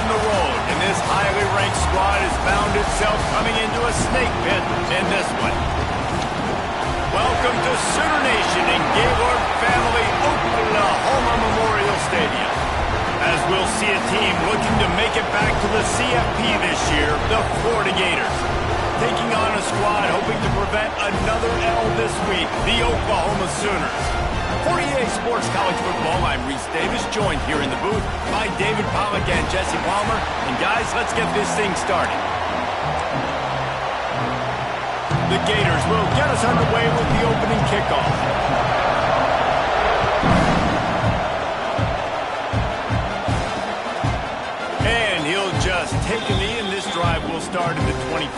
on the road, and this highly ranked squad has found itself coming into a snake pit in this one. Welcome to Sooner Nation in Gaylord Family Oklahoma Memorial Stadium. As we'll see a team looking to make it back to the CFP this year, the Florida Gators. Taking on a squad hoping to prevent another L this week, the Oklahoma Sooners. For EA Sports College Football, I'm Reese Davis, joined here in the booth by David Pollack and Jesse Palmer. And guys, let's get this thing started. The Gators will get us underway with the opening kickoff. And he'll just take a knee, and this drive will start at the 25.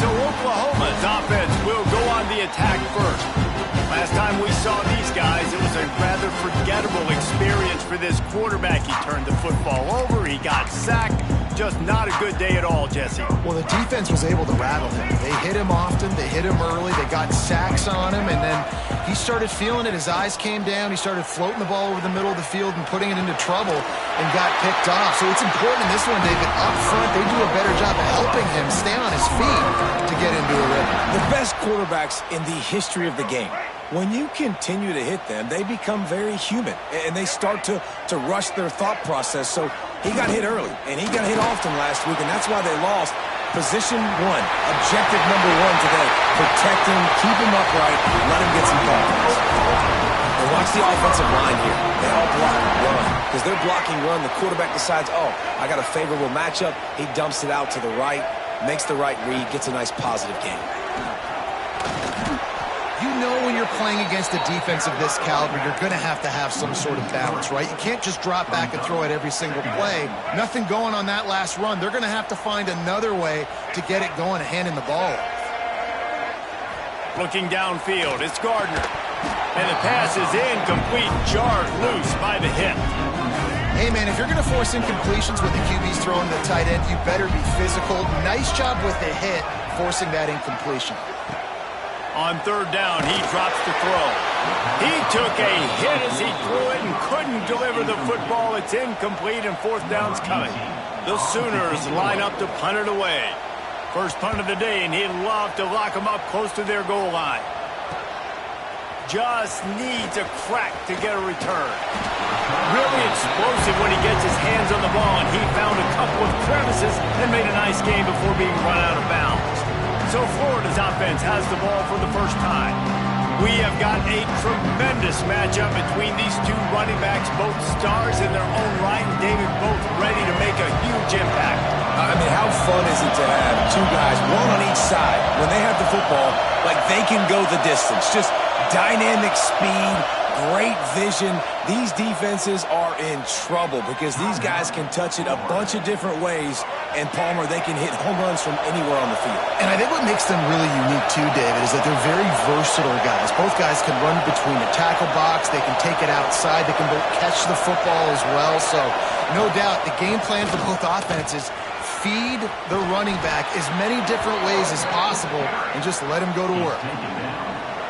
So Oklahoma's offense will go on the attack first. Last time we saw these guys, it was a rather forgettable experience for this quarterback. He turned the football over, he got sacked. Just not a good day at all, Jesse. Well, the defense was able to rattle him. They hit him often, they hit him early, they got sacks on him, and then he started feeling it. His eyes came down, he started floating the ball over the middle of the field and putting it into trouble and got picked off. So it's important in this one, David, up front, they do a better job of helping him stay on his feet to get into a rhythm. The best quarterbacks in the history of the game, when you continue to hit them, they become very human, and they start to rush their thought process. So he got hit early, and he got hit often last week, and that's why they lost. Position one, objective number one today. Protect him, keep him upright, let him get some confidence. And watch the offensive line here. They all block run. Because they're blocking run, the quarterback decides, oh, I got a favorable matchup. He dumps it out to the right, makes the right read, gets a nice positive gain. You know when you're playing against a defense of this caliber, you're going to have some sort of balance, right? You can't just drop back and throw it every single play. Nothing going on that last run. They're going to have to find another way to get it going and handing the ball off. Looking downfield, it's Gardner. And the pass is incomplete, jarred loose by the hip. Hey, man, if you're going to force incompletions with the QBs throwing the tight end, you better be physical. Nice job with the hit, forcing that incompletion. On third down, he drops the throw. He took a hit as he threw it and couldn't deliver the football. It's incomplete, and fourth down's coming. The Sooners line up to punt it away. First punt of the day, and he'd love to lock them up close to their goal line. Just needs a crack to get a return. Really explosive when he gets his hands on the ball, and he found a couple of crevices and made a nice game before being run out of bounds. So Florida's offense has the ball for the first time. We have got a tremendous matchup between these two running backs, both stars in their own right, and David, both ready to make a huge impact. I mean, how fun is it to have two guys, one on each side, when they have the football, like they can go the distance. Just dynamic speed, great vision. These defenses are in trouble because these guys can touch it a bunch of different ways, and Palmer, they can hit home runs from anywhere on the field. And I think what makes them really unique too, David, is that they're very versatile guys. Both guys can run between the tackle box, they can take it outside, they can both catch the football as well. So no doubt the game plan for both offenses, feed the running back as many different ways as possible and just let him go to work.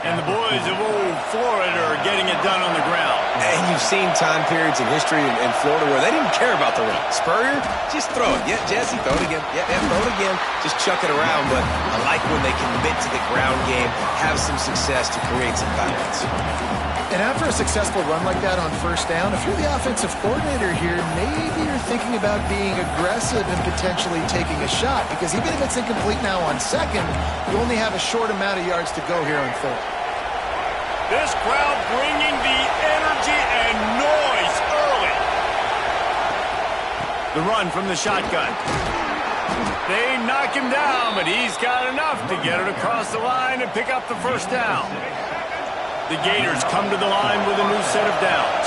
And the boys of old Florida are getting it done on the ground. And you've seen time periods in history in Florida where they didn't care about the run. Spurrier, just throw it. Yeah, Jesse, throw it again. Yeah, throw it again. Just chuck it around. But I like when they commit to the ground game, have some success to create some balance. And after a successful run like that on first down, if you're the offensive coordinator here, maybe you're thinking about being aggressive and potentially taking a shot, because even if it's incomplete now on second, you only have a short amount of yards to go here on third. This crowd bringing the energy and noise early. The run from the shotgun. They knock him down, but he's got enough to get it across the line and pick up the first down. The Gators come to the line with a new set of downs.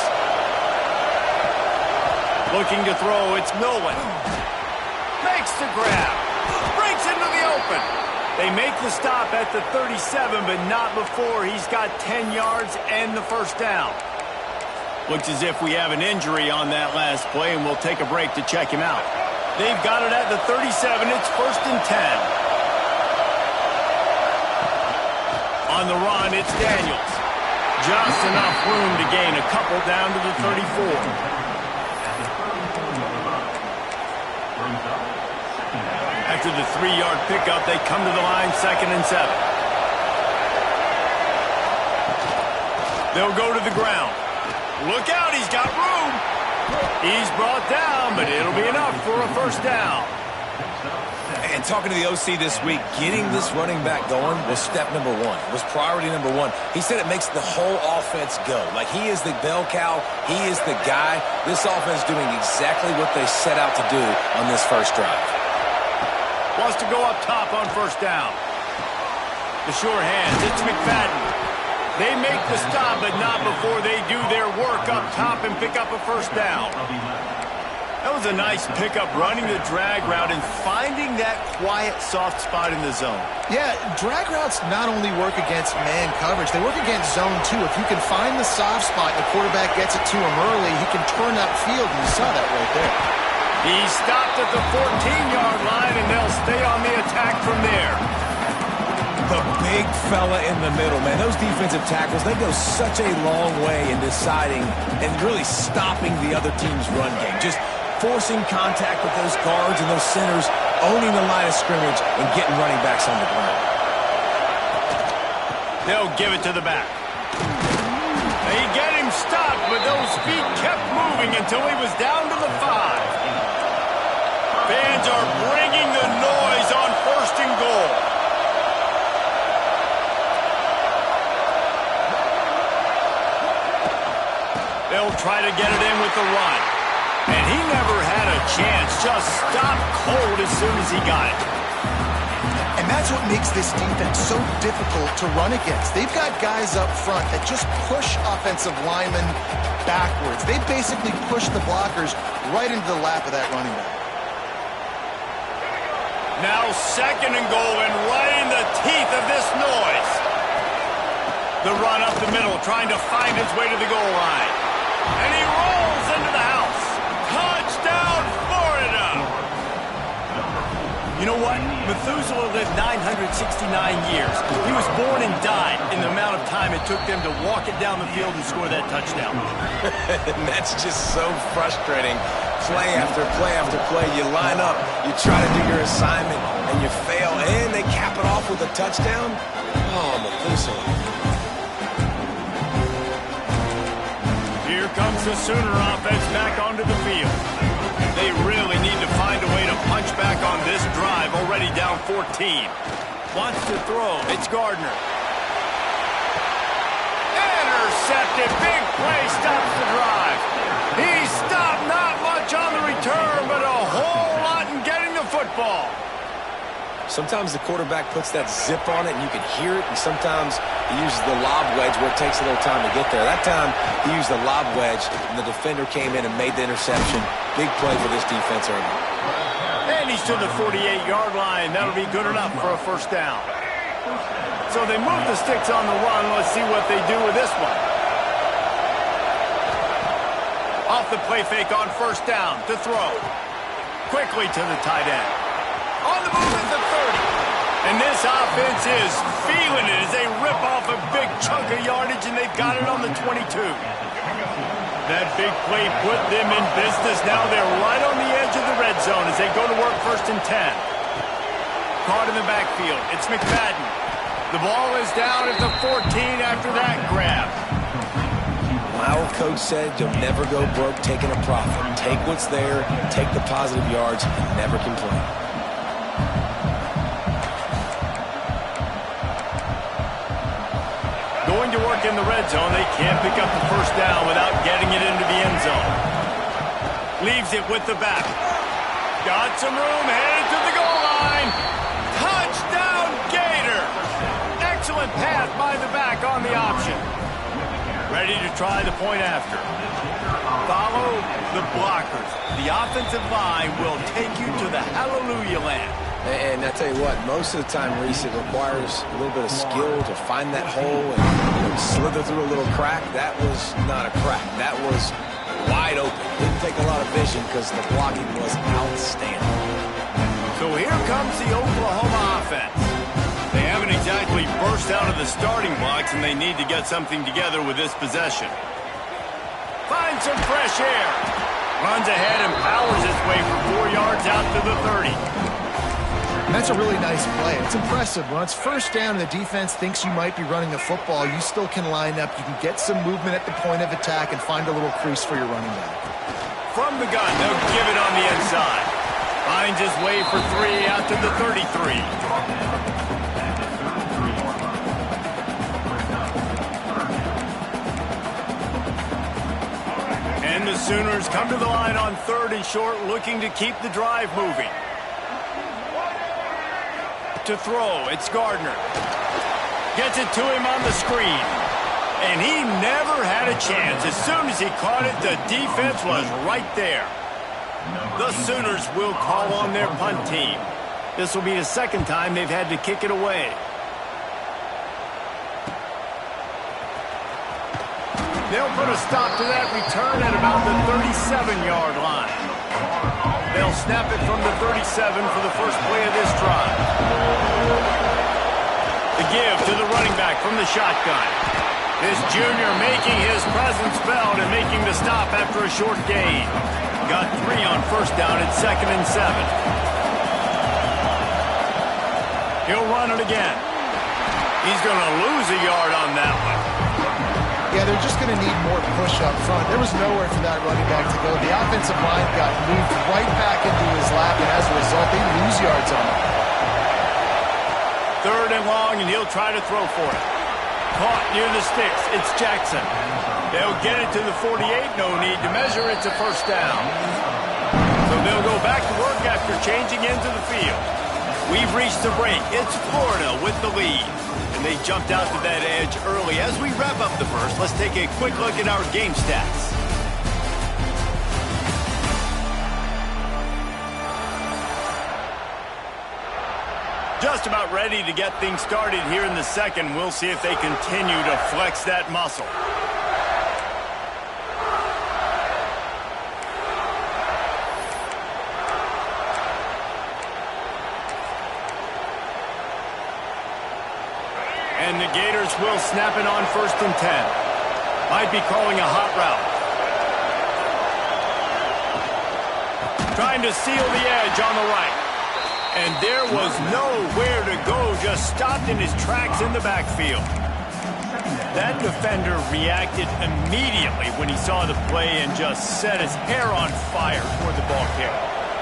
Looking to throw, it's Milwin. Makes the grab. Breaks into the open. They make the stop at the 37, but not before he's got 10 yards and the first down. Looks as if we have an injury on that last play, and we'll take a break to check him out. They've got it at the 37. It's first and 10. On the run, it's Daniels. Just enough room to gain a couple down to the 34. After the 3-yard pickup, they come to the line 2nd and 7. They'll go to the ground. Look out, he's got room. He's brought down, but it'll be enough for a first down. And talking to the OC this week, getting this running back going was step number 1, was priority number 1. He said it makes the whole offense go. Like, he is the bell cow, he is the guy. This offense doing exactly what they set out to do on this first drive. Wants to go up top on first down. The sure hands, it's McFadden. They make the stop, but not before they do their work up top and pick up a first down. That was a nice pickup, running the drag route and finding that quiet, soft spot in the zone. Yeah, drag routes not only work against man coverage, they work against zone too. If you can find the soft spot, the quarterback gets it to him early, he can turn upfield, and you saw that right there. He stopped at the 14-yard line, and they'll stay on the attack from there. The big fella in the middle, man. Those defensive tackles, they go such a long way in deciding and really stopping the other team's run game. Just forcing contact with those guards and those centers, owning the line of scrimmage, and getting running backs on the ground. They'll give it to the back. They get him stopped, but those feet kept moving until he was down to the 5. Fans are bringing the noise on 1st and goal. They'll try to get it in with the run. And he never had a chance, just stopped cold as soon as he got it. And that's what makes this defense so difficult to run against. They've got guys up front that just push offensive linemen backwards. They basically push the blockers right into the lap of that running back. Now 2nd and goal, and right in the teeth of this noise. The run up the middle, trying to find his way to the goal line. And he rolls into the house. Touchdown, Florida! You know what? Methuselah lived 969 years. He was born and died in the amount of time it took them to walk it down the field and score that touchdown. And that's just so frustrating. Play after play after play. You line up, you try to do your assignment, and you fail, and they cap it off with a touchdown? Oh, Methuselah. Here comes the Sooner offense back onto the field. They really need to find a way to punch back on this drive, already down 14. Wants to throw. It's Gardner. Intercepted. Big play stops the drive. He stopped, not much on the return, but a whole lot in getting the football. Sometimes the quarterback puts that zip on it and you can hear it, and sometimes he uses the lob wedge where it takes a little time to get there. That time he used the lob wedge and the defender came in and made the interception. Big play for this defense early. And he's to the 48-yard line. That'll be good enough for a first down. So they move the sticks on the run. Let's see what they do with this one. Off the play fake on first down to throw. Quickly to the tight end. On the move at the 30. And this offense is feeling it as they rip off a big chunk of yardage, and they've got it on the 22. That big play put them in business. Now they're right on the edge of the red zone as they go to work 1st and 10. Caught in the backfield. It's McFadden. The ball is down at the 14 after that grab. My old coach said you'll never go broke taking a profit. Take what's there, take the positive yards, and never complain. Going to work in the red zone. They can't pick up the first down without getting it into the end zone. Leaves it with the back. Got some room, headed to the goal line. Touchdown, Gator! Excellent pass by the back on the option. Ready to try the point after. Follow the blockers. The offensive line will take you to the hallelujah land. And I tell you what, most of the time, Reese, it requires a little bit of skill to find that hole and slither through a little crack. That was not a crack. That was wide open. Didn't take a lot of vision because the blocking was outstanding. So here comes the Oklahoma offense. They haven't exactly burst out of the starting blocks, and they need to get something together with this possession. Find some fresh air. Runs ahead and powers his way for 4 yards out to the 30. And that's a really nice play. It's impressive. When it's first down and the defense thinks you might be running the football, you still can line up. You can get some movement at the point of attack and find a little crease for your running back. From the gun, they'll give it on the inside. Finds his way for 3 out to the 33. And the Sooners come to the line on 3rd and short, looking to keep the drive moving. To throw, it's Gardner. Gets it to him on the screen. And he never had a chance. As soon as he caught it, the defense was right there. The Sooners will call on their punt team. This will be the 2nd time they've had to kick it away. They'll put a stop to that return at about the 37-yard line. They'll snap it from the 37 for the first play of this drive. The give to the running back from the shotgun. This junior making his presence felt and making the stop after a short gain. Got 3 on first down at 2nd and 7. He'll run it again. He's going to lose a yard on that one. Yeah, they're just going to need more push up front. There was nowhere for that running back to go. The offensive line got moved right back into his lap, and as a result, they lose yards on it. 3rd and long, and he'll try to throw for it. Caught near the sticks. It's Jackson. They'll get it to the 48. No need to measure. It's a first down. So they'll go back to work after changing into the field. We've reached the break. It's Florida with the lead. And they jumped out to that edge early. As we wrap up the first, let's take a quick look at our game stats. Just about ready to get things started here in the 2nd. We'll see if they continue to flex that muscle. And the Gators will snap it on 1st and 10. Might be calling a hot route. Trying to seal the edge on the right. And there was nowhere to go, just stopped in his tracks in the backfield. That defender reacted immediately when he saw the play and just set his hair on fire toward the ball carrier.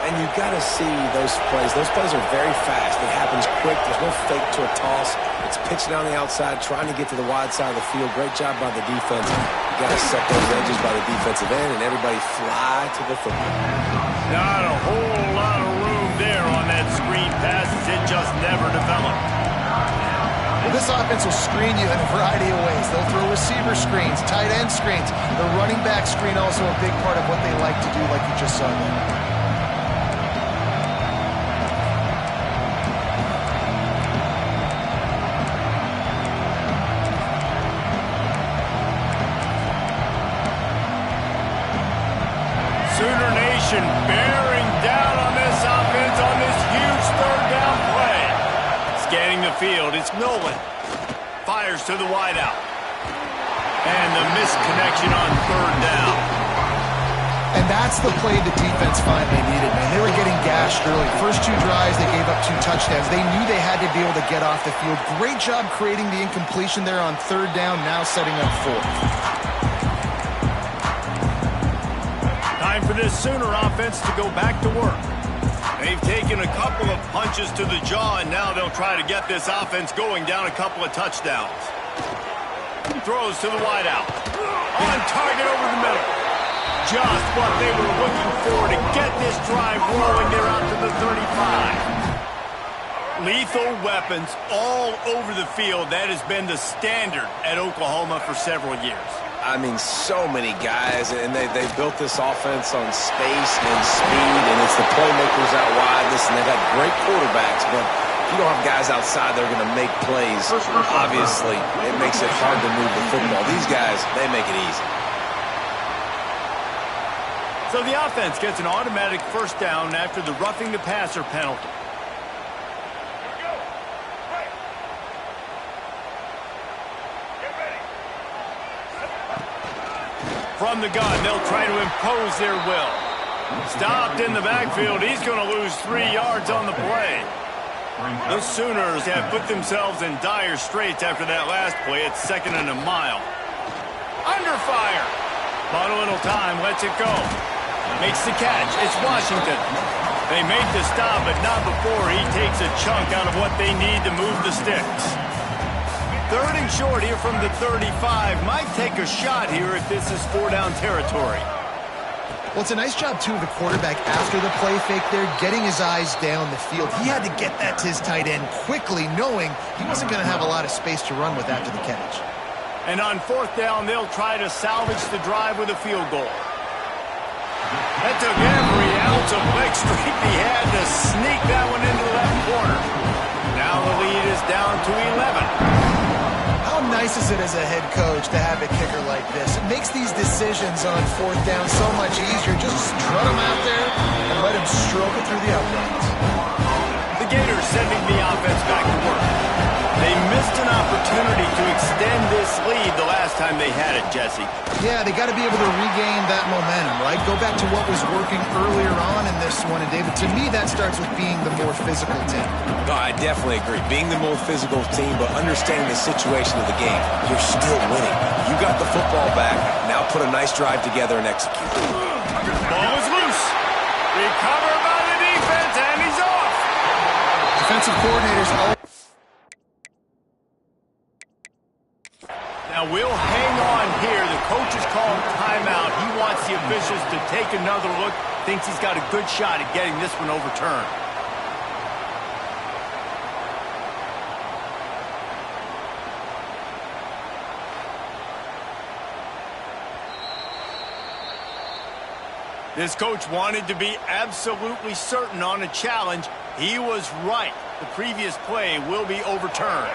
And you've got to see those plays. Those plays are very fast. It happens quick. There's no fake to a toss. It's pitching down the outside, trying to get to the wide side of the field. Great job by the defense. You got to set those edges by the defensive end, and everybody fly to the football. Not a whole lot of room there on that screen pass, as it just never developed. Well, this offense will screen you in a variety of ways. They'll throw receiver screens, tight end screens. The running back screen also a big part of what they like to do, like you just saw there. Sooner Nation bearing down on this offense on this huge 3rd down play. Scanning the field, it's Nolan. Fires to the wideout. And the misconnection on 3rd down. And that's the play the defense finally needed, man. They were getting gashed early. First 2 drives, they gave up 2 touchdowns. They knew they had to be able to get off the field. Great job creating the incompletion there on 3rd down, now setting up 4th. Time for this Sooner offense to go back to work. They've taken a couple of punches to the jaw, and now they'll try to get this offense going down a couple of touchdowns. Throws to the wideout. On target over the middle. Just what they were looking for to get this drive rolling. They're out to the 35. Lethal weapons all over the field. That has been the standard at Oklahoma for several years. I mean, so many guys, and they built this offense on space and speed, and it's the playmakers out wide. Listen, they've had great quarterbacks, but if you don't have guys outside that are going to make plays, obviously it makes it hard to move the football. These guys, they make it easy. So the offense gets an automatic first down after the roughing the passer penalty. From the gun, they'll try to impose their will. Stopped in the backfield. He's going to lose 3 yards on the play. The Sooners have put themselves in dire straits after that last play. It's 2nd and a mile. Under fire. Bought a little time, lets it go. Makes the catch. It's Washington. They make the stop, but not before he takes a chunk out of what they need to move the sticks. 3rd and short here from the 35. Might take a shot here if this is 4-down territory. Well, it's a nice job, too, of the quarterback after the play fake there, getting his eyes down the field. He had to get that to his tight end quickly, knowing he wasn't going to have a lot of space to run with after the catch. And on 4th down, they'll try to salvage the drive with a field goal. That took every ounce of leg strength he had to sneak that one into the left corner. Now the lead is down to 11. How nice is it as a head coach to have a kicker like this? It makes these decisions on 4th down so much easier. Just strut him out there and let him stroke it through the uprights. The Gators sending the offense back to work. They missed an opportunity to extend this lead the last time they had it, Jesse. Yeah, they got to be able to regain that momentum, right? Go back to what was working earlier on in this one. And, David, to me, that starts with being the more physical team. No, I definitely agree. Being the more physical team, but understanding the situation of the game. You're still winning. You got the football back. Now put a nice drive together and execute. Ball is loose. Recovered by the defense, and he's off. Defensive coordinators all... Now we'll hang on here. The coach is calling timeout. He wants the officials to take another look. Thinks he's got a good shot at getting this one overturned. This coach wanted to be absolutely certain on a challenge. He was right. The previous play will be overturned.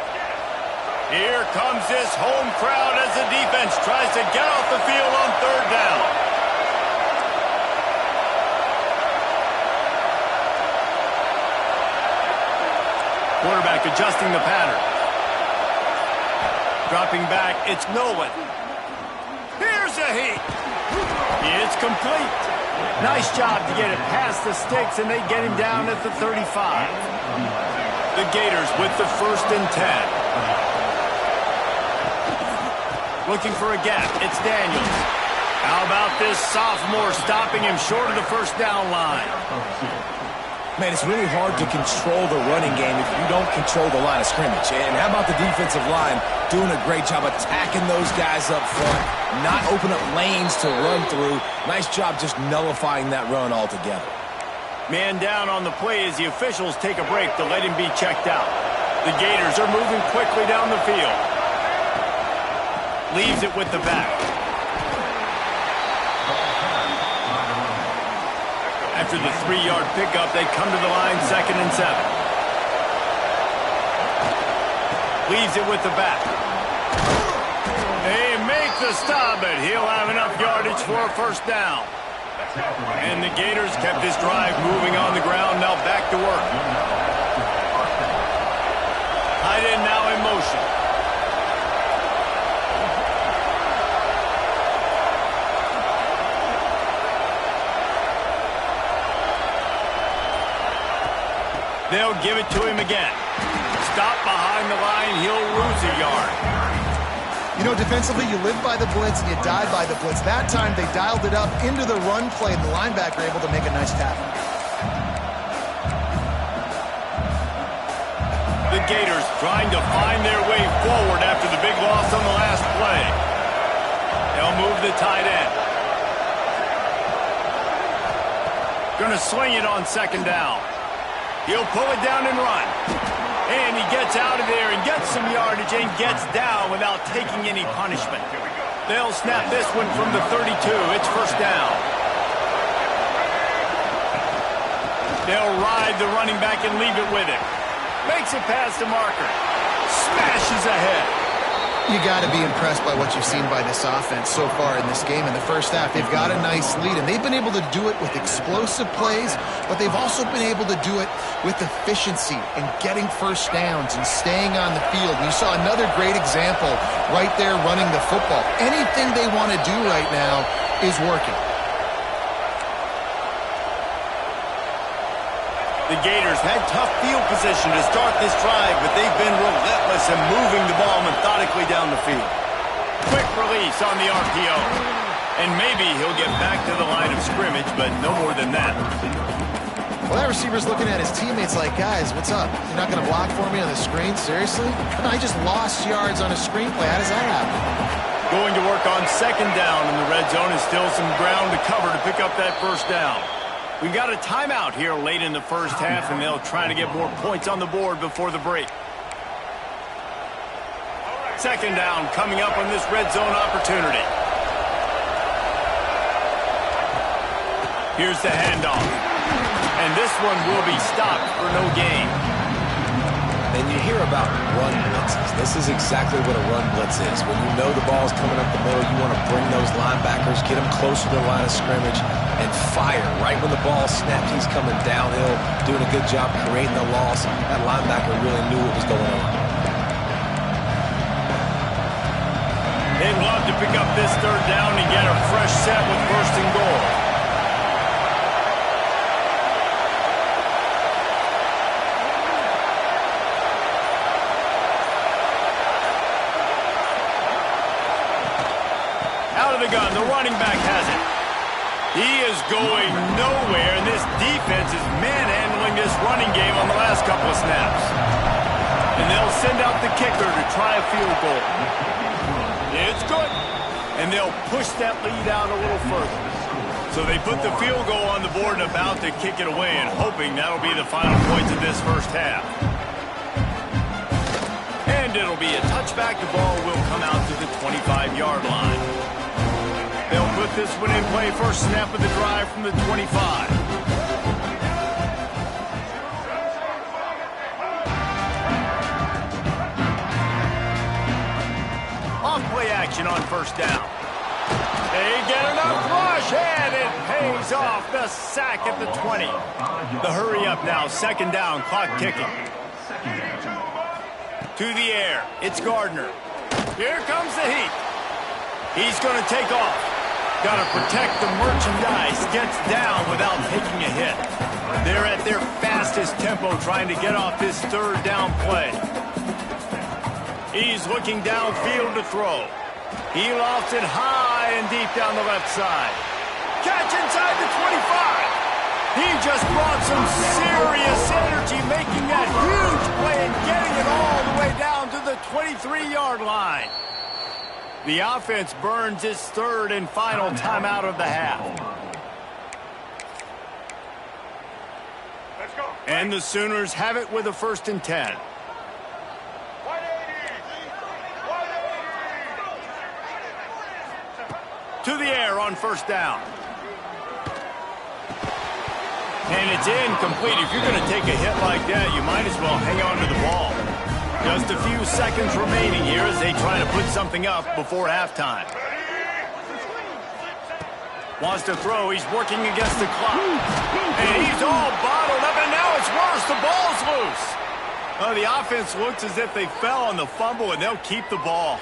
Here comes this home crowd as the defense tries to get off the field on 3rd down. Quarterback adjusting the pattern. Dropping back, it's Nolan. Here's a heat. It's complete. Nice job to get it past the sticks, and they get him down at the 35. The Gators with the 1st and 10. Looking for a gap. It's Daniels. How about this sophomore stopping him short of the 1st down line? Man, it's really hard to control the running game if you don't control the line of scrimmage. And how about the defensive line doing a great job attacking those guys up front, not open up lanes to run through. Nice job just nullifying that run altogether. Man down on the play as the officials take a break to let him be checked out. The Gators are moving quickly down the field. Leaves it with the back. After the 3-yard pickup, they come to the line 2nd and 7. Leaves it with the back. They make the stop, but he'll have enough yardage for a 1st down. And the Gators kept this drive moving on the ground, now back to work. Tight end now in motion. They'll give it to him again. Stop behind the line. He'll lose a yard. You know, defensively, you live by the blitz and you die by the blitz. That time, they dialed it up into the run play, and the linebacker able to make a nice tackle. The Gators trying to find their way forward after the big loss on the last play. They'll move the tight end. Gonna sling it on 2nd down. He'll pull it down and run. And he gets out of there and gets some yardage and gets down without taking any punishment. They'll snap this one from the 32. It's 1st down. They'll ride the running back and leave it with him. Makes it past the marker. Smashes ahead. You got to be impressed by what you've seen by this offense so far in this game. In the 1st half, they've got a nice lead, and they've been able to do it with explosive plays, but they've also been able to do it with efficiency and getting 1st downs and staying on the field. And you saw another great example right there running the football. Anything they want to do right now is working. The Gators had tough field position to start this drive, but they've been relentless in moving the ball methodically down the field. Quick release on the RPO. And maybe he'll get back to the line of scrimmage, but no more than that. Well, that receiver's looking at his teammates like, guys, what's up? You're not going to block for me on the screen? Seriously? No, I just lost yards on a screen play. How does that happen? Going to work on second down in the red zone is still some ground to cover to pick up that first down. We've got a timeout here late in the first half, and they'll try to get more points on the board before the break. Second down coming up on this red zone opportunity. Here's the handoff. And this one will be stopped for no gain. And you hear about run blitzes. This is exactly what a run blitz is. When you know the ball's coming up the middle, you want to bring those linebackers, get them closer to the line of scrimmage, and fire. Right when the ball snaps, he's coming downhill, doing a good job creating the loss. That linebacker really knew what was going on. They'd love to pick up this third down and get a fresh set with first and goal. Gun. The running back has it. He is going nowhere, and this defense is manhandling this running game on the last couple of snaps. And they'll send out the kicker to try a field goal. It's good. And they'll push that lead out a little further. So they put the field goal on the board and about to kick it away, and hoping that'll be the final points of this first half. And it'll be a touchback. The ball will come out to the 25-yard line. They'll put this one in play. First snap of the drive from the 25. Off play action on first down. They get enough rush, and it pays off. The sack at the 20. The hurry up now. Second down. Clock ticking. To the air. It's Gardner. Here comes the heat. He's going to take off. Got to protect the merchandise. Gets down without taking a hit. They're at their fastest tempo trying to get off this third down play. He's looking downfield to throw. He lofts it high and deep down the left side. Catch inside the 25. He just brought some serious energy, making that huge play and getting it all the way down to the 23-yard line. The offense burns its third and final timeout of the half. Let's go. And the Sooners have it with a 1st and 10. To the air on first down. And it's incomplete. If you're going to take a hit like that, you might as well hang on to the ball. Just a few seconds remaining here as they try to put something up before halftime. Wants to throw. He's working against the clock. And he's all bottled up, and now it's worse. The ball's loose. Oh, the offense looks as if they fell on the fumble, and they'll keep the ball.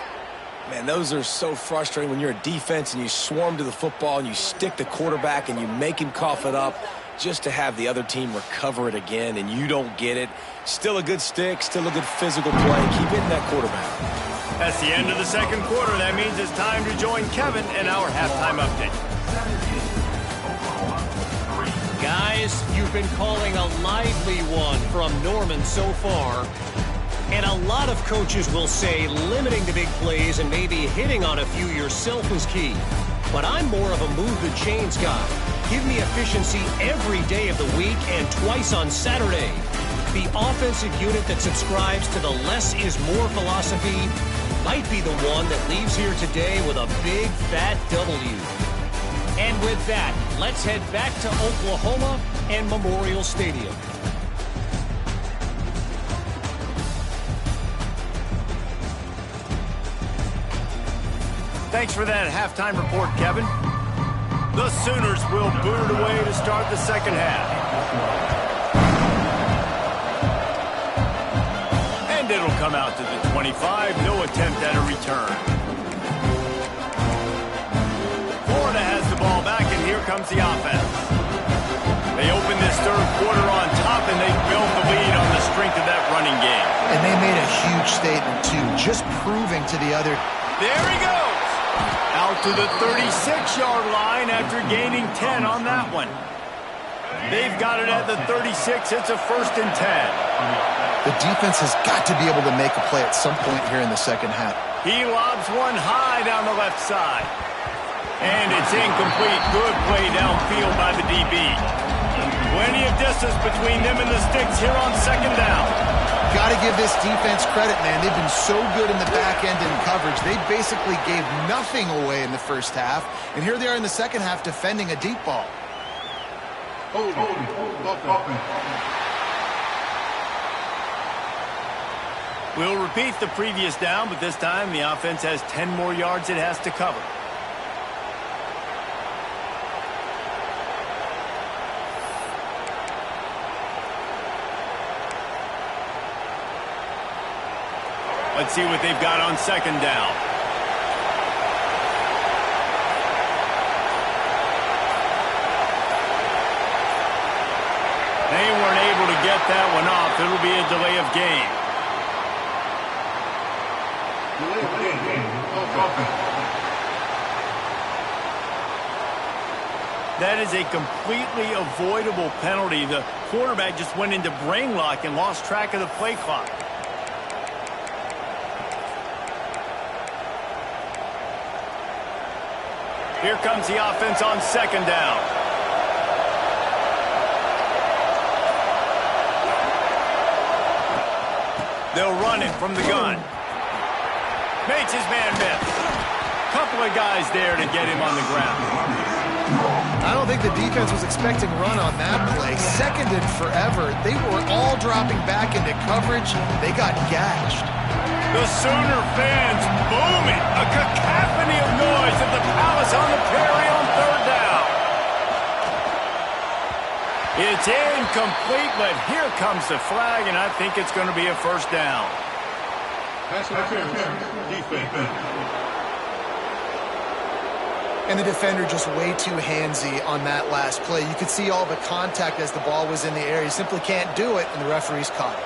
Man, those are so frustrating when you're a defense and you swarm to the football and you stick the quarterback and you make him cough it up just to have the other team recover it again, and you don't get it. Still a good stick, still a good physical play. Keep hitting that quarterback. That's the end of the second quarter. That means it's time to join Kevin in our halftime update. Guys, you've been calling a lively one from Norman so far. And a lot of coaches will say limiting the big plays and maybe hitting on a few yourself is key. But I'm more of a move the chains guy. Give me efficiency every day of the week and twice on Saturday. The offensive unit that subscribes to the less is more philosophy might be the one that leaves here today with a big fat W. And with that, let's head back to Oklahoma and Memorial Stadium. Thanks for that halftime report, Kevin. The Sooners will boot it away to start the second half. And it'll come out to the 25. No attempt at a return. Florida has the ball back, and here comes the offense. They open this third quarter on top, and running game. And they made a huge statement, too, just proving to the other. There he goes. Out to the 36-yard line after gaining 10 on that one. They've got it at the 36. It's a 1st and 10. The defense has got to be able to make a play at some point here in the second half. He lobs one high down the left side. And it's incomplete. Good play downfield by the DB. Plenty of distance between them and the sticks here on 2nd down. Got to give this defense credit, man. They've been so good in the back end in coverage. They basically gave nothing away in the first half. And here they are in the second half defending a deep ball. We'll repeat the previous down, but this time the offense has 10 more yards it has to cover. Let's see what they've got on 2nd down. They weren't able to get that one off. It'll be a delay of game. That is a completely avoidable penalty. The quarterback just went into brain lock and lost track of the play clock. Here comes the offense on 2nd down. They'll run it from the gun. Makes his man miss. Couple of guys there to get him on the ground. I don't think the defense was expecting run on that play. 2nd and forever. They were all dropping back into coverage. They got gashed. The Sooner fans booming. A cacophony of noise at the Palace on the Prairie on 3rd down. It's incomplete, but here comes the flag, and I think it's going to be a 1st down. And the defender just way too handsy on that last play. You could see all the contact as the ball was in the air. You simply can't do it, and the referee's caught it.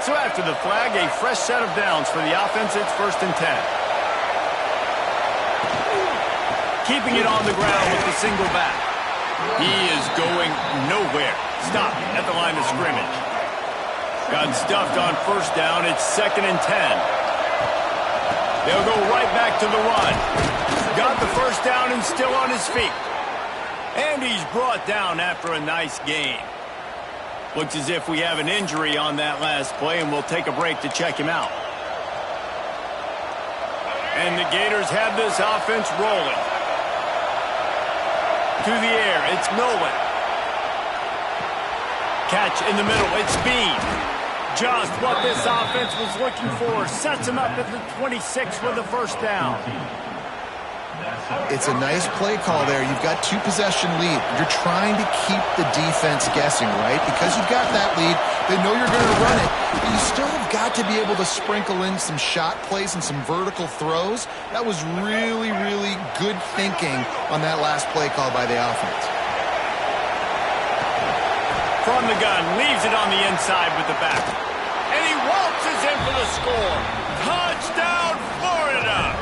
So after the flag, a fresh set of downs for the offense. It's 1st and 10. Keeping it on the ground with the single back. He is going nowhere. Stop at the line of scrimmage. Got stuffed on 1st down. It's 2nd and 10. They'll go right back to the run. Got the 1st down and still on his feet. And he's brought down after a nice gain. Looks as if we have an injury on that last play, and we'll take a break to check him out. And the Gators have this offense rolling. To the air, it's Nolan. Catch in the middle, it's Bean. Just what this offense was looking for. Sets him up at the 26 for the 1st down. It's a nice play call there. You've got 2-possession lead. You're trying to keep the defense guessing, right? Because you've got that lead, they know you're going to run it. But you still have got to be able to sprinkle in some shot plays and some vertical throws. That was really, really good thinking on that last play call by the offense. From the gun, leaves it on the inside with the back. And he waltzes in for the score. Touchdown, Florida!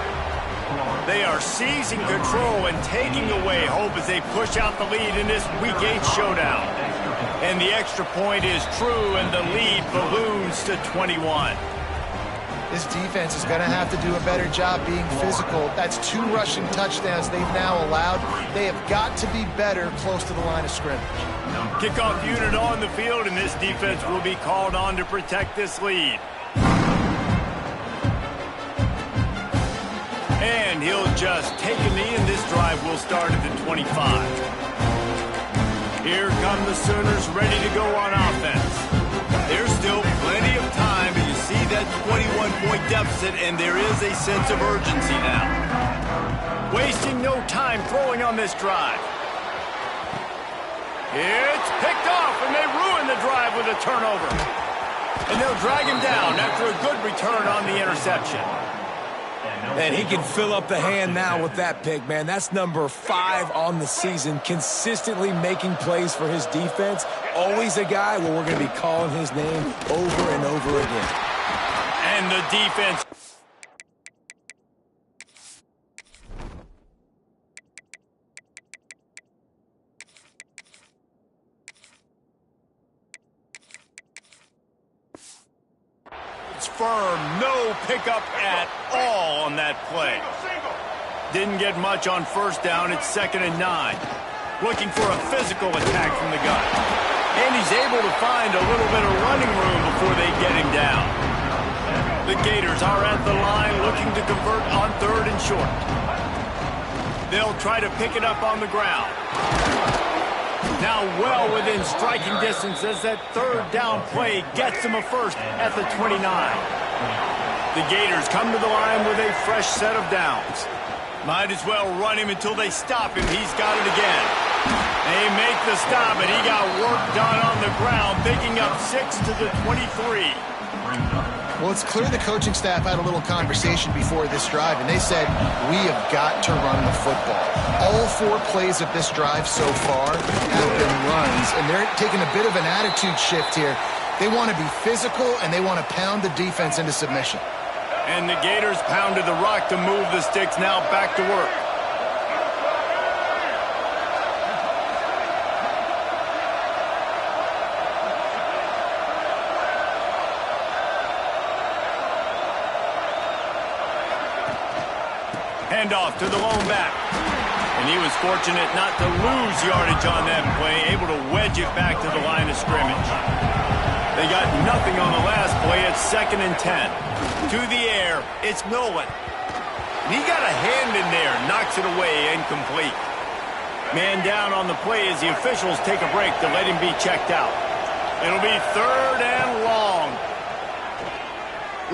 They are seizing control and taking away hope as they push out the lead in this Week 8 showdown. And the extra point is true, and the lead balloons to 21. This defense is going to have to do a better job being physical. That's 2 rushing touchdowns they've now allowed. They have got to be better close to the line of scrimmage. Kickoff unit on the field, and this defense will be called on to protect this lead. And he'll just take a knee, and this drive will start at the 25. Here come the Sooners ready to go on offense. There's still plenty of time, but you see that 21-point deficit, and there is a sense of urgency now. Wasting no time throwing on this drive. It's picked off, and they ruin the drive with a turnover. And they'll drag him down after a good return on the interception. And he can fill up the hand now with that pick, man. That's number 5 on the season, consistently making plays for his defense. Always a guy where we're going to be calling his name over and over again. And the defense. It's firm, no pickup at all on that play. Didn't get much on first down. It's 2nd and 9. Looking for a physical attack from the gun. And he's able to find a little bit of running room before they get him down. The Gators are at the line looking to convert on 3rd and short. They'll try to pick it up on the ground. Now well within striking distance as that 3rd down play gets them a first at the 29. The Gators come to the line with a fresh set of downs. Might as well run him until they stop him. He's got it again. They make the stop, and he got work done on the ground, picking up 6 to the 23. Well, it's clear the coaching staff had a little conversation before this drive, and they said, we have got to run the football. All 4 plays of this drive so far have been runs, and they're taking a bit of an attitude shift here. They want to be physical, and they want to pound the defense into submission. And the Gators pounded the rock to move the sticks, now back to work. Handoff to the lone back. And he was fortunate not to lose yardage on that play, able to wedge it back to the line of scrimmage. They got nothing on the last play. It's 2nd and 10. To the air, it's Nolan. He got a hand in there, knocks it away, incomplete. Man down on the play as the officials take a break to let him be checked out. It'll be 3rd and long.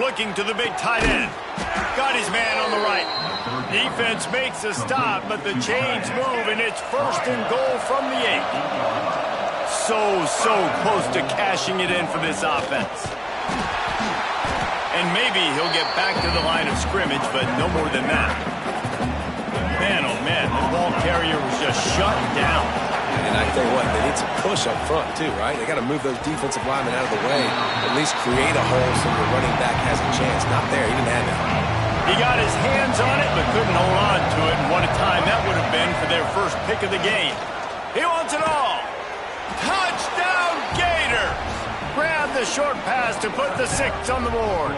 Looking to the big tight end. Got his man on the right. Defense makes a stop, but the chains move, and it's 1st and goal from the 8. So close to cashing it in for this offense. And maybe he'll get back to the line of scrimmage, but no more than that. Man, oh man, the ball carrier was just shut down. And I tell you what, they need some push up front too, right? They got to move those defensive linemen out of the way, at least create a hole so the running back has a chance. Not there, he didn't have that. He got his hands on it, but couldn't hold on to it, and what a time that would have been for their first pick of the game. He wants it all. Touchdown, Gators! Grab the short pass to put the 6 on the board.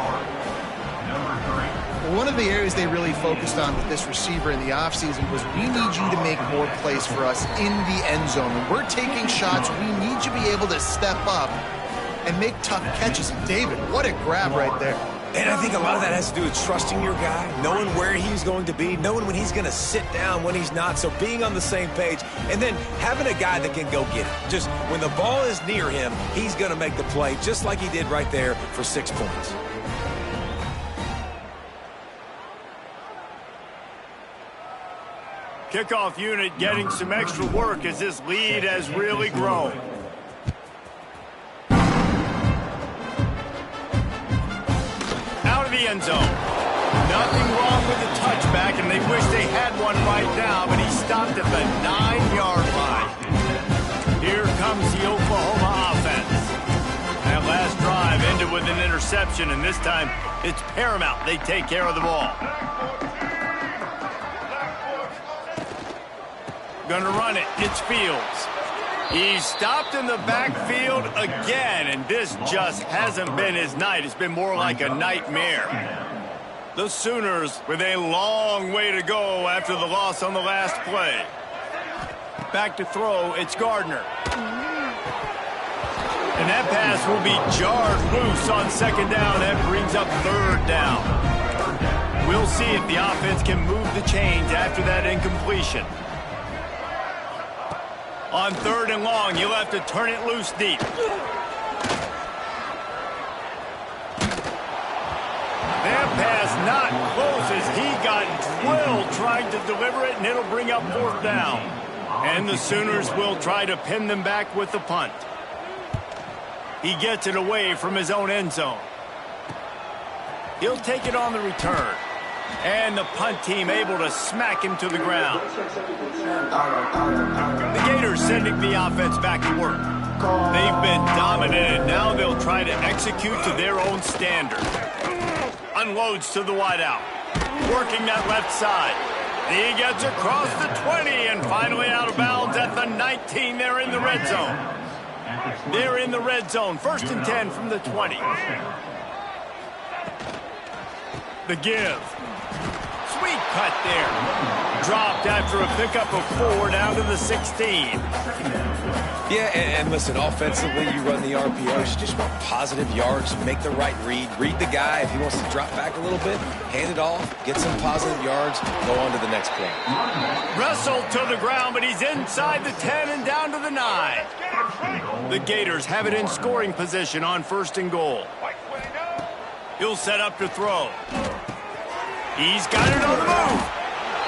One of the areas they really focused on with this receiver in the offseason was, we need you to make more plays for us in the end zone. When we're taking shots, we need you to be able to step up and make tough catches. And David, what a grab right there. And I think a lot of that has to do with trusting your guy, knowing where he's going to be, knowing when he's going to sit down, when he's not, so being on the same page, and then having a guy that can go get it. Just when the ball is near him, he's going to make the play, just like he did right there for 6 points. Kickoff unit getting some extra work as this lead has really grown. The end zone. Nothing wrong with the touchback, and they wish they had one right now, but he stopped at the 9-yard line. Here comes the Oklahoma offense. That last drive ended with an interception, and this time it's paramount they take care of the ball. Gonna run it. It's Fields. He's stopped in the backfield again, and this just hasn't been his night. It's been more like a nightmare. The Sooners with a long way to go after the loss on the last play. Back to throw, it's Gardner. And that pass will be jarred loose on 2nd down. That brings up 3rd down. We'll see if the offense can move the chains after that incompletion. On 3rd and long, you'll have to turn it loose deep. That pass not close as he got drilled trying to deliver it, and it'll bring up 4th down. And the Sooners will try to pin them back with the punt. He gets it away from his own end zone. He'll take it on the return. And the punt team able to smack him to the ground. The Gators sending the offense back to work. They've been dominant, and now they'll try to execute to their own standard. Unloads to the wideout. Working that left side. He gets across the 20 and finally out of bounds at the 19. They're in the red zone. They're in the red zone. 1st and 10 from the 20. The give. Sweet cut there. Dropped after a pickup of 4 down to the 16. Yeah, and listen, offensively, you run the RPOs. You just want positive yards, make the right read. Read the guy. If he wants to drop back a little bit, hand it off, get some positive yards, go on to the next play. Wrestled to the ground, but he's inside the 10 and down to the 9. The Gators have it in scoring position on 1st and goal. He'll set up to throw. He's got it on the move.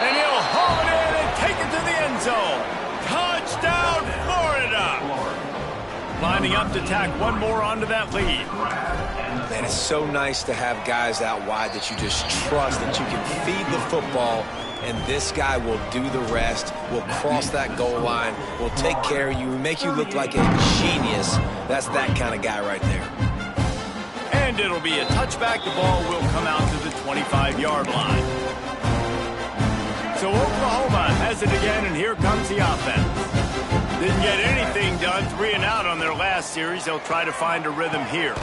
And he'll haul it in and take it to the end zone. Touchdown, Florida! Lining up to tack one more onto that lead. Man, it's so nice to have guys out wide that you just trust that you can feed the football, and this guy will do the rest, will cross that goal line, will take care of you, make you look like a genius. That's that kind of guy right there. And it'll be a touchback. The ball will come out to the 25-yard line. So Oklahoma has it again, and here comes the offense. Didn't get anything done, 3 and out on their last series. They'll try to find a rhythm here.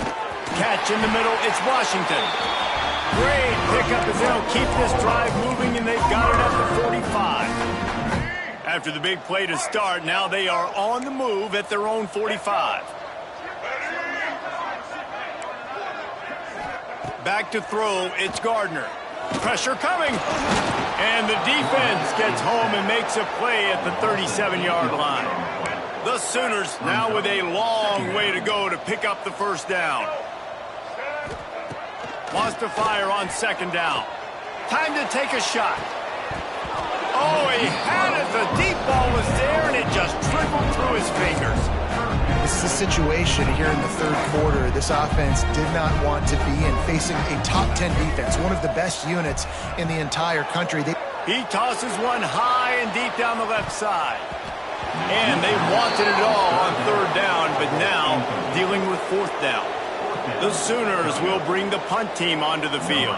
Catch in the middle, it's Washington. Great pickup as they'll keep this drive moving, and they've got it at the 45. After the big play to start, now they are on the move at their own 45. Back to throw, it's Gardner. Pressure coming. And the defense gets home and makes a play at the 37-yard line. The Sooners now with a long way to go to pick up the 1st down. Wants to fire on 2nd down. Time to take a shot. Oh, he had it. The deep ball was there, and it just trickled through his fingers. This is a situation here in the 3rd quarter this offense did not want to be in, facing a top 10 defense, one of the best units in the entire country. He tosses one high and deep down the left side. And they wanted it all on 3rd down, but now dealing with 4th down. The Sooners will bring the punt team onto the field.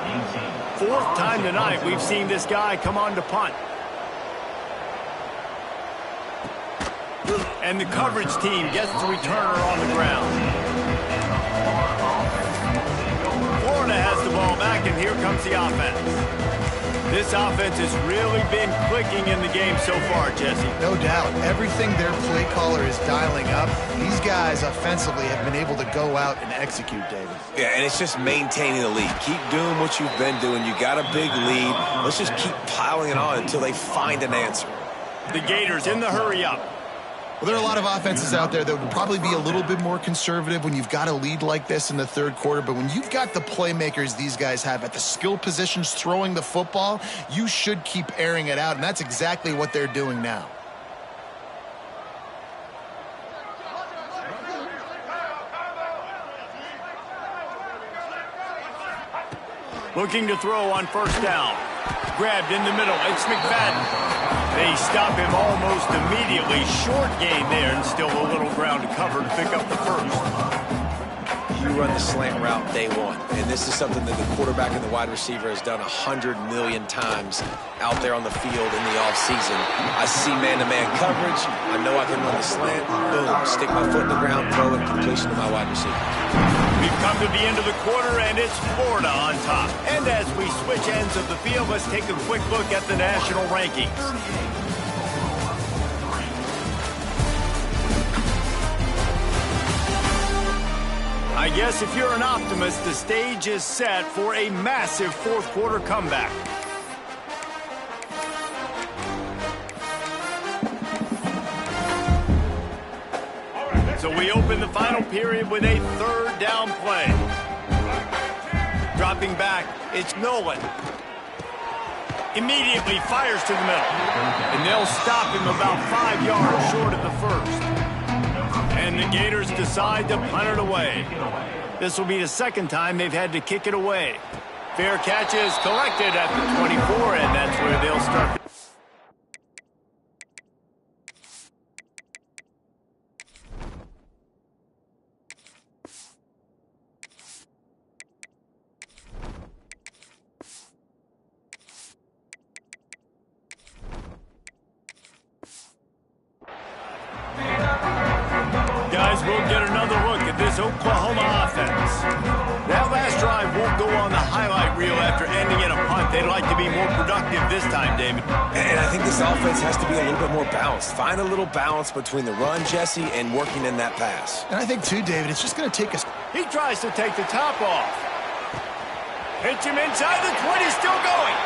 4th time tonight we've seen this guy come on to punt. And the coverage team gets the returner on the ground. Florida has the ball back, and here comes the offense. This offense has really been clicking in the game so far, Jesse. No doubt. Everything their play caller is dialing up, these guys offensively have been able to go out and execute, David. Yeah, and it's just maintaining the lead. Keep doing what you've been doing. You got a big lead. Let's just keep piling it on until they find an answer. The Gators in the hurry up. Well, there are a lot of offenses out there that would probably be a little bit more conservative when you've got a lead like this in the 3rd quarter. But when you've got the playmakers these guys have at the skill positions throwing the football, you should keep airing it out. And that's exactly what they're doing now. Looking to throw on 1st down. Grabbed in the middle. It's McFadden. They stop him almost immediately. Short gain there, and still a little ground to cover to pick up the 1st. You run the slant route day one, and this is something that the quarterback and the wide receiver has done 100 million times out there on the field in the offseason. I see man-to-man coverage. I know I can run the slant. Boom, stick my foot in the ground, throw it, completion to my wide receiver. We've come to the end of the quarter, and it's Florida on top. And as we switch ends of the field, let's take a quick look at the national rankings. I guess if you're an optimist, the stage is set for a massive 4th quarter comeback. So we open the final period with a 3rd down play. Dropping back, it's Nolan. Immediately fires to the middle. And they'll stop him about 5 yards short of the 1st. And the Gators decide to punt it away. This will be the 2nd time they've had to kick it away. Fair catch is collected at the 24, and that's where they'll start. Guys, we'll get another look at this Oklahoma offense. That last drive won't go on the highlight reel after ending in a punt. They'd like to be more productive this time, David. And I think this offense has to be a little bit more balanced. Find a little balance between the run, Jesse, and working in that pass. And I think, too, David, it's just going to take us. He tries to take the top off. Hits him inside the 20, still going.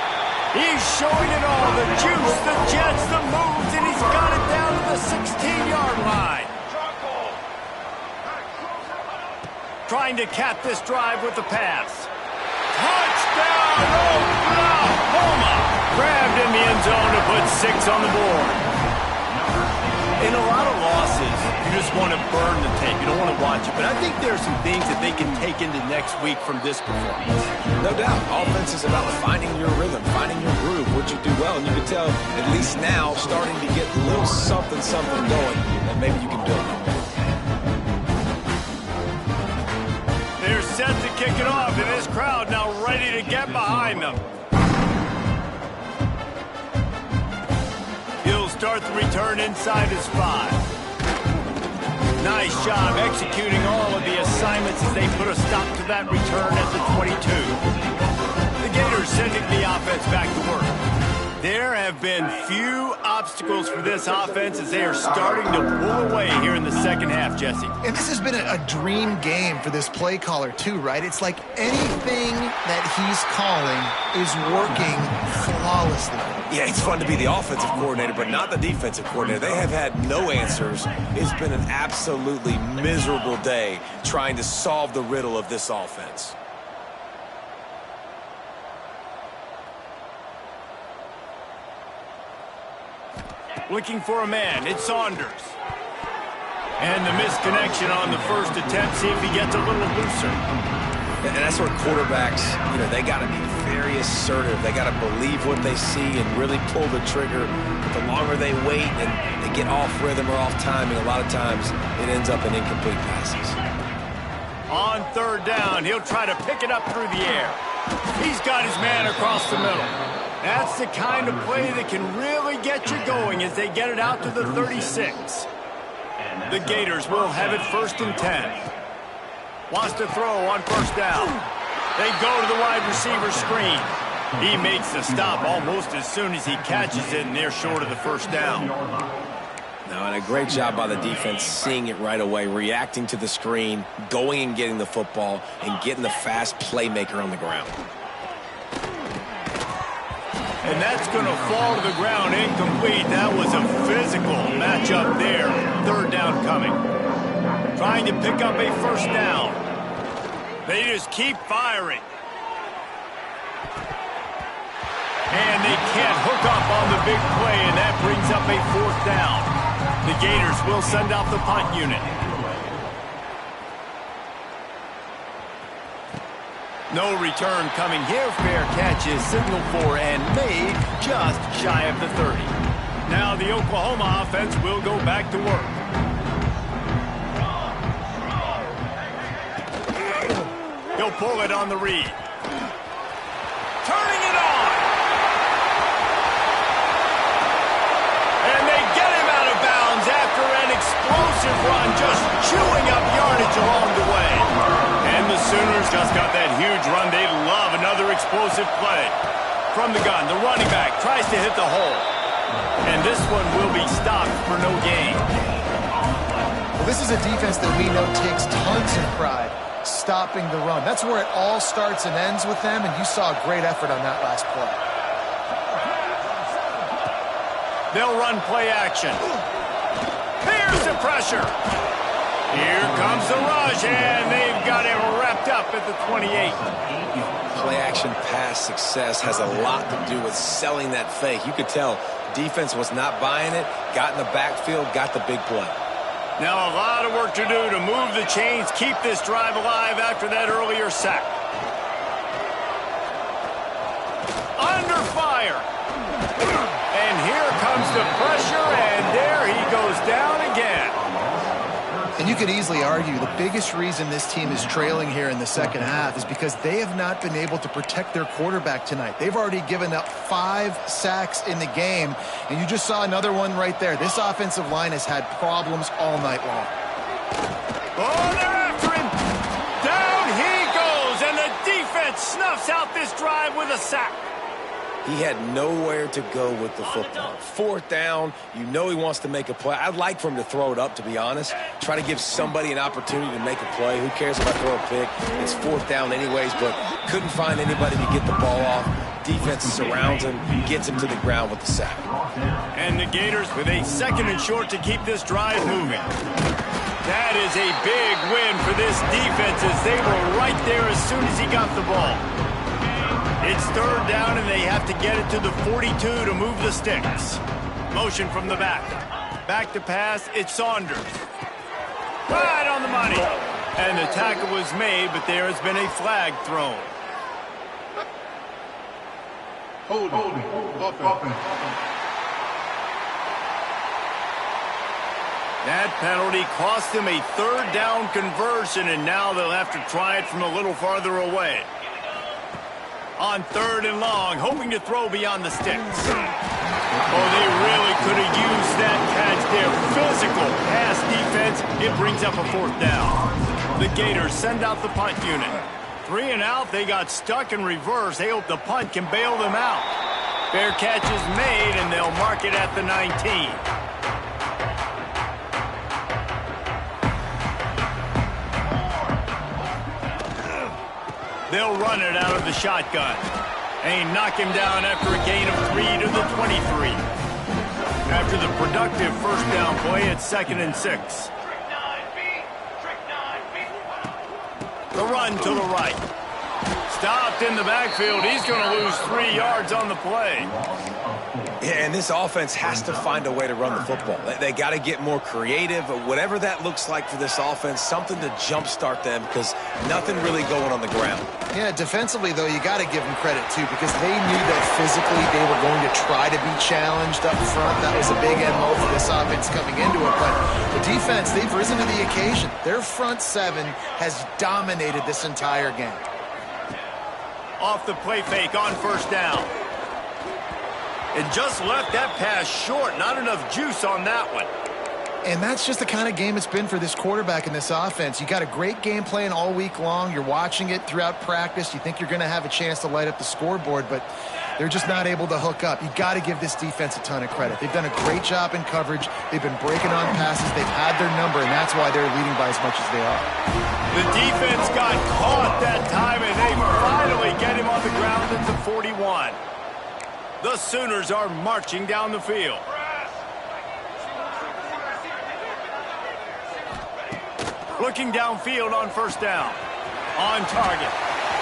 He's showing it all, the juice, the jets, the moves, and he's got it down to the 16-yard line. Trying to cap this drive with the pass. Touchdown, Oklahoma! Grabbed in the end zone to put 6 on the board. In a lot of losses, you just want to burn the tape. You don't want to watch it. But I think there are some things that they can take into next week from this performance. No doubt. Offense is about finding your rhythm, finding your groove, what you do well. And you can tell, at least now, starting to get a little something going that maybe you can build on. They're set to kick it off, and this crowd now ready to get behind them. He'll start the return inside his 5. Nice job executing all of the assignments as they put a stop to that return at the 22. The Gators sending the offense back to work. There have been few obstacles for this offense as they are starting to pull away here in the second half, Jesse. And this has been a dream game for this play caller, too, right? It's like anything that he's calling is working flawlessly. Yeah, it's fun to be the offensive coordinator, but not the defensive coordinator. They have had no answers. It's been an absolutely miserable day trying to solve the riddle of this offense. Looking for a man, it's Saunders. And the misconnection on the first attempt, see if he gets a little looser. And that's where quarterbacks, they got to be very assertive. They got to believe what they see and really pull the trigger. But the longer they wait and they get off rhythm or off timing, a lot of times it ends up in incomplete passes. On third down, he'll try to pick it up through the air. He's got his man across the middle. That's the kind of play that can really get you going as they get it out to the 36. The Gators will have it 1st and 10. Wants to throw on first down. They go to the wide receiver screen. He makes the stop almost as soon as he catches it, and they're short of the first down. Now, and a great job by the defense seeing it right away, reacting to the screen, going and getting the football, and getting the fast playmaker on the ground. And that's going to fall to the ground incomplete. That was a physical matchup there. Third down coming. Trying to pick up a first down. They just keep firing. And they can't hook up on the big play, and that brings up a 4th down. The Gators will send out the punt unit. No return coming here. Fair catch is signaled for and made just shy of the 30. Now the Oklahoma offense will go back to work. He'll pull it on the read. Turning it on. And they get him out of bounds after an explosive run, just chewing up yardage along the way. And the Sooners just got that huge run. They love another explosive play. From the gun, the running back tries to hit the hole. And this one will be stopped for no gain. Well, this is a defense that we know takes tons of pride stopping the run. That's where it all starts and ends with them, and you saw a great effort on that last play. They'll run play action. Here's the pressure. Here comes the rush, and they've got him wrapped up at the 28. Play-action pass success has a lot to do with selling that fake. You could tell defense was not buying it, got in the backfield, got the big play. Now a lot of work to do to move the chains, keep this drive alive after that earlier sack. And here comes the pressure, and there he goes down again. And you could easily argue the biggest reason this team is trailing here in the second half is because they have not been able to protect their quarterback tonight. They've already given up 5 sacks in the game, and you just saw another one right there. This offensive line has had problems all night long. Oh, they're after him. Down he goes, and the defense snuffs out this drive with a sack. He had nowhere to go with the football. 4th down, you know he wants to make a play. I'd like for him to throw it up, to be honest. Try to give somebody an opportunity to make a play. Who cares if I throw a pick? It's 4th down anyways, but couldn't find anybody to get the ball off. Defense surrounds him, gets him to the ground with the sack. And the Gators with a 2nd and short to keep this drive moving. That is a big win for this defense as they were right there as soon as he got the ball. It's 3rd down, and they have to get it to the 42 to move the sticks. Motion from the back. Back to pass, it's Saunders. Right on the money. And the tackle was made, but there has been a flag thrown. Holding. Offense. That penalty cost them a 3rd down conversion, and now they'll have to try it from a little farther away. On 3rd and long, hoping to throw beyond the sticks. Oh, they really could have used that catch there. Physical pass defense. It brings up a 4th down. The Gators send out the punt unit. 3 and out, they got stuck in reverse. They hope the punt can bail them out. Fair catch is made, and they'll mark it at the 19. They'll run it out of the shotgun. They knock him down after a gain of 3 to the 23. After the productive 1st down play, it's 2nd and 6. The run to the right. Stopped in the backfield. He's going to lose 3 yards on the play. Yeah, and this offense has to find a way to run the football. They got to get more creative, whatever that looks like for this offense, something to jumpstart them because nothing really going on the ground. Yeah, defensively, though, you got to give them credit, too, because they knew that physically they were going to try to be challenged up front. That was a big MO for this offense coming into it. But the defense, they've risen to the occasion. Their front 7 has dominated this entire game. Off the play fake on 1st down. And just left that pass short. Not enough juice on that one. And that's just the kind of game it's been for this quarterback in this offense. You got a great game plan all week long. You're watching it throughout practice. You think you're going to have a chance to light up the scoreboard, but they're just not able to hook up. You got to give this defense a ton of credit. They've done a great job in coverage. They've been breaking on passes. They've had their number, and that's why they're leading by as much as they are. The defense got caught that time, and they finally get him on the ground at the 41. The Sooners are marching down the field. Looking downfield on 1st down. On target.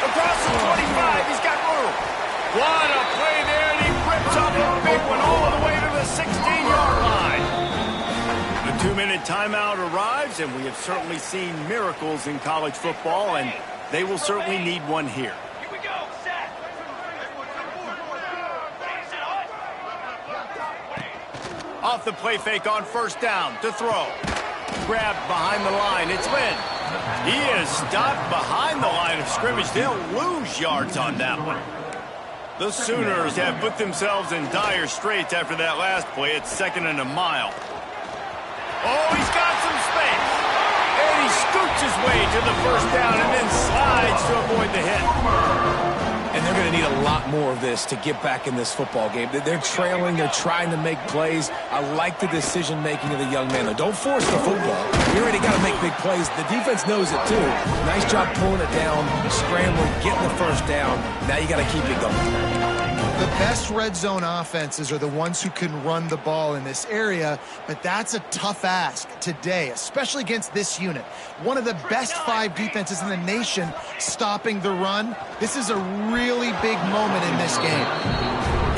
Across the 25, he's got room. What a play there, and he rips up a big one all the way to the 16-yard line. The 2-minute timeout arrives, and we have certainly seen miracles in college football, and they will certainly need one here. Off the play fake on 1st down to throw. Grabbed behind the line. It's Lynn. He is stopped behind the line of scrimmage. They'll lose yards on that one. The Sooners have put themselves in dire straits after that last play. It's 2nd and a mile. Oh, he's got some space. And he scoots his way to the 1st down and then slides to avoid the hit. And they're going to need a lot more of this to get back in this football game. They're trailing. They're trying to make plays. I like the decision-making of the young man. Don't force the football. You already got to make big plays. The defense knows it, too. Nice job pulling it down, scrambling, getting the 1st down. Now you got to keep it going. The best red zone offenses are the ones who can run the ball in this area, but that's a tough ask today, especially against this unit. One of the best 5 defenses in the nation stopping the run. This is a really big moment in this game.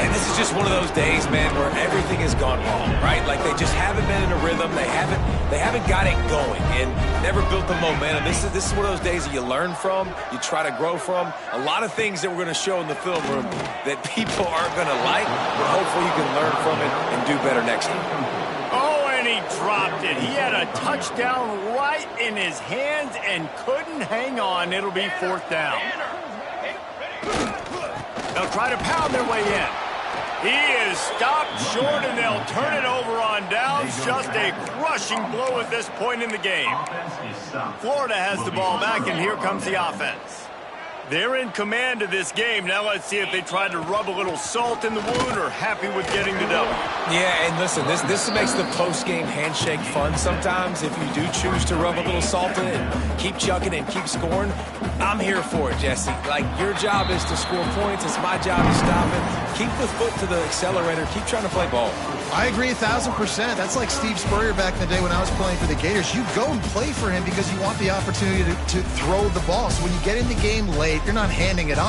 And this is just one of those days, man, where everything has gone wrong, right? Like they just haven't been in a rhythm. They haven't got it going and never built the momentum. This is one of those days that you learn from, you try to grow from. A lot of things that we're going to show in the film room that people aren't going to like, but hopefully you can learn from it and do better next time. Oh, and he dropped it. He had a touchdown right in his hands and couldn't hang on. It'll be 4th down. They'll try to pound their way in. He is stopped short, and they'll turn it over on downs. Just a crushing blow at this point in the game. Florida has the ball back, and here comes the offense. They're in command of this game. Now let's see if they try to rub a little salt in the wound or happy with getting the W. Yeah, and listen, this makes the post-game handshake fun sometimes. If you do choose to rub a little salt in it and keep chucking and keep scoring, I'm here for it, Jesse. Like, your job is to score points. It's my job to stop it. Keep the foot to the accelerator. Keep trying to play ball. I agree 1,000%. That's like Steve Spurrier back in the day when I was playing for the Gators. You go and play for him because you want the opportunity to throw the ball. So when you get in the game late, you're not handing it off.